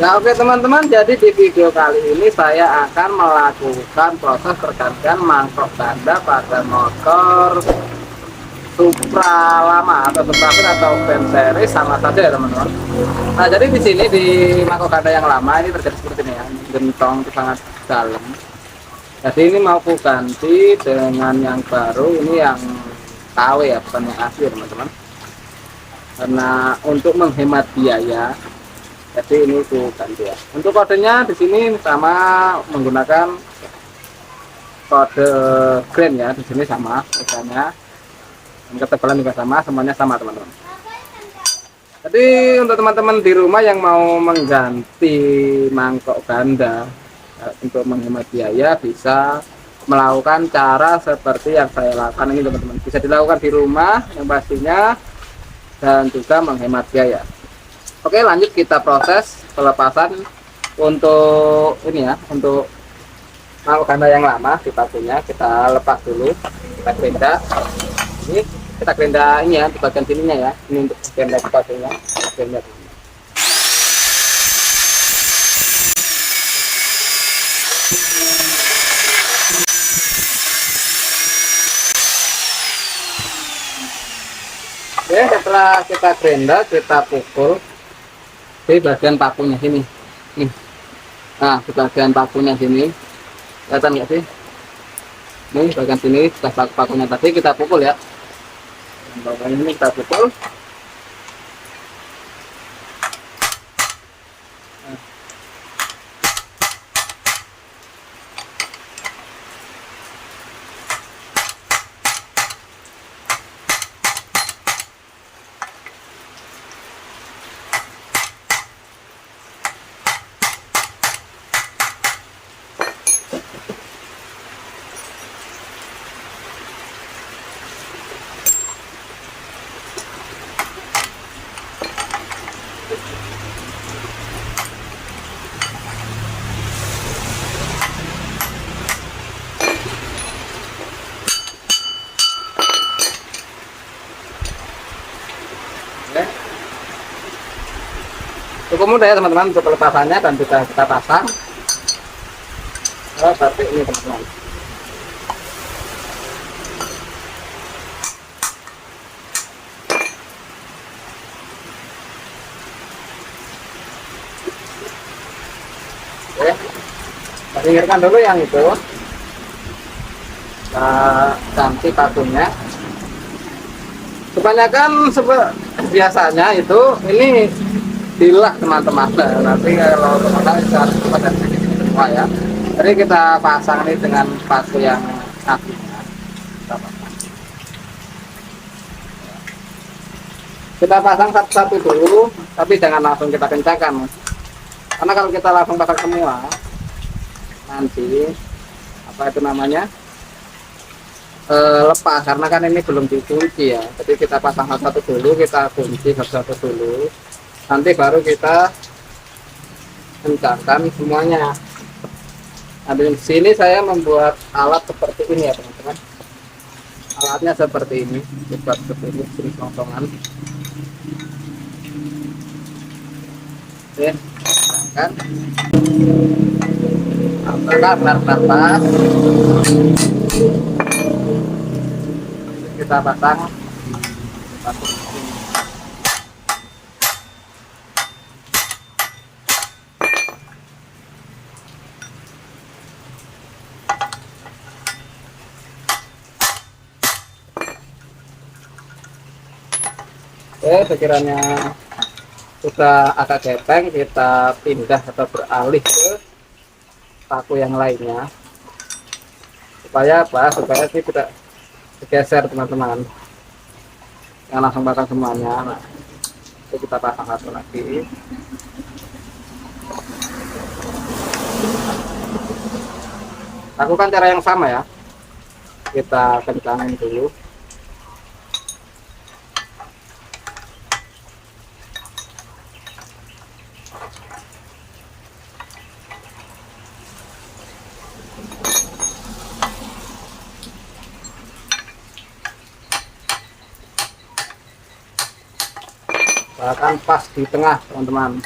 Nah, oke teman-teman, jadi di video kali ini saya akan melakukan proses pergantian mangkok ganda pada motor Supra lama atau Supra Fit atau Van Series sama saja ya teman-teman. Nah, jadi di sini di mangkok ganda yang lama ini terjadi seperti ini ya, gentong sangat dalam. Jadi ini mau aku ganti dengan yang baru, ini yang KW ya, bukan yang asli teman-teman. Karena untuk menghemat biaya, jadi ini tuh ganti ya. Untuk kodenya di sini sama menggunakan kode grain ya, di sini sama misalnya, dan ketebalan juga sama, semuanya sama teman-teman. Jadi untuk teman-teman di rumah yang mau mengganti mangkok ganda untuk menghemat biaya, bisa melakukan cara seperti yang saya lakukan ini teman-teman. Bisa dilakukan di rumah yang pastinya, dan juga menghemat biaya. Oke, lanjut kita proses pelepasan untuk ini ya, untuk mangkok ganda yang lama di pakunya kita lepas dulu, kita gerinda. Ini kita gerinda ini ya, di bagian sininya ya, ini untuk gerinda pakunya, gerinda dulu. Oke, setelah kita gerinda, kita pukul di bagian pakunya sini. Nih. Nah, di bagian pakunya sini, kelihatan nggak sih? Nih bagian sini sudah pakunya tadi kita pukul ya. Bagian ini kita pukul. Oke. Cukup mudah ya teman-teman untuk pelepasannya, dan juga kita pasang seperti ini teman-teman. Oke, kita singkirkan dulu yang itu, kita ganti pakunya. Kebanyakan biasanya itu ini dilak teman-teman. Nanti kalau teman-teman harus pada sini semua ya. Jadi kita pasang ini dengan paku yang aslinya. Kita pasang satu-satu dulu, tapi jangan langsung kita kencangkan. Karena kalau kita langsung pasang semua, nanti apa itu namanya, lepas, karena kan ini belum dikunci ya. Jadi kita pasang satu-satu dulu, kita kunci satu-satu dulu, nanti baru kita kencangkan semuanya. Nah, di sini saya membuat alat seperti ini ya teman-teman. Alatnya seperti ini, dibuat seperti ini, songkongan. Oke, kencangkan, pas. Kita pasang satu. Oke, sekiranya sudah agak gepeng, kita pindah atau beralih ke paku yang lainnya, supaya apa? Supaya ini tidak geser teman-teman, yang langsung pasang semuanya. Nah, itu kita pasang satu lagi. Lakukan cara yang sama ya, kita kencangin dulu. Bahkan pas di tengah teman-teman.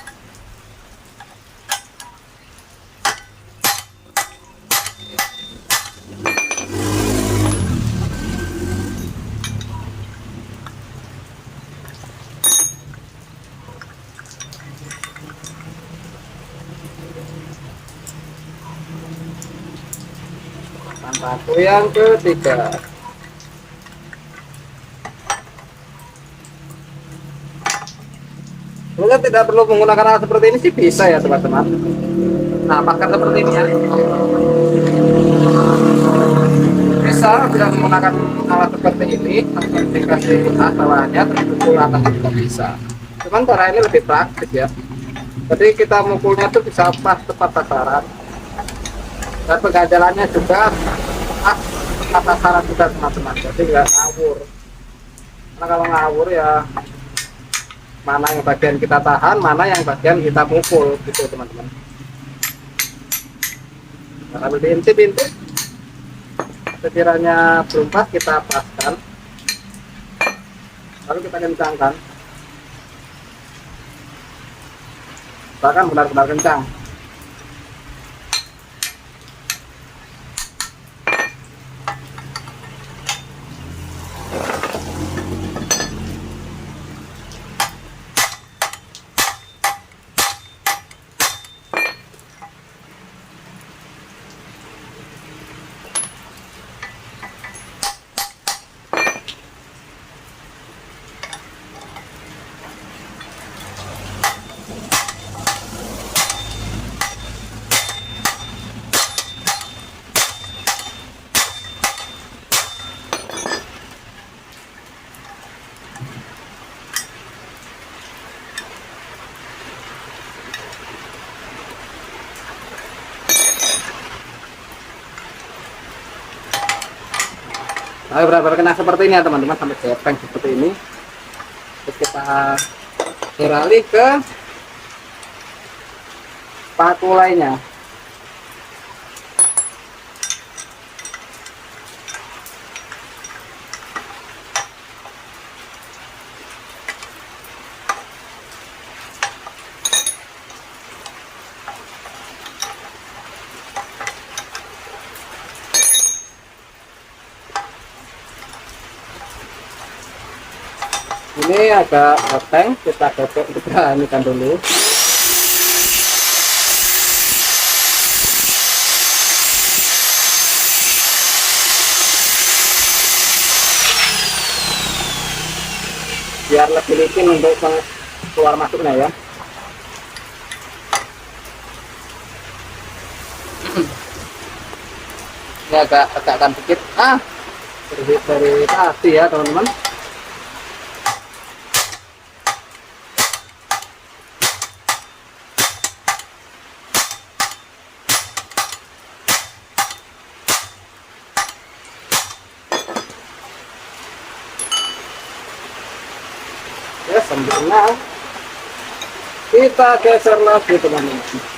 Paku yang ketiga. Sebenarnya tidak perlu menggunakan alat seperti ini sih bisa ya teman-teman. Nah, pakai seperti ini ya. Bisa tidak menggunakan alat seperti ini, dikasih asalnya terpukul atas juga bisa. Cuman cara ini lebih praktis ya. Jadi kita mukulnya tuh bisa pas tepat sasaran. Dan pengganjalannya juga pas tepat sasaran juga teman-teman. Jadi nggak ngawur. Karena kalau ngawur ya mana yang bagian kita tahan, mana yang bagian kita pukul gitu teman-teman. Nah, kalau diintip-intip sekiranya belum pas kita paskan, lalu kita kencangkan, bahkan benar-benar kencang. Nah, benar-benar kena seperti ini ya teman-teman, sampai gepeng seperti ini. Terus kita beralih ke paku lainnya. Ini agak gepeng, kita inikan dulu. Biar lebih licin untuk keluar masuknya ya. Ini agak tegakkan sedikit. Dari tadi ya teman-teman. Ya, sempurna. Kita geser lagi teman-teman.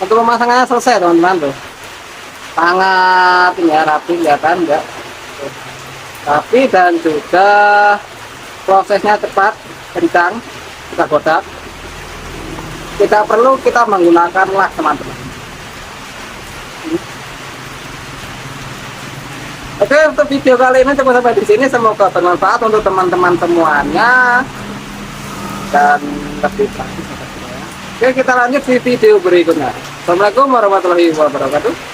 Untuk pemasangannya selesai teman-teman tuh, sangat ini ya, rapi ya kan enggak, tapi dan juga prosesnya cepat, kencang, kita godak. Tidak perlu kita menggunakan las teman-teman. Oke, untuk video kali ini cukup sampai di sini, semoga bermanfaat untuk teman-teman semuanya dan lebih praktis. Oke, kita lanjut di video berikutnya. Assalamualaikum warahmatullahi wabarakatuh.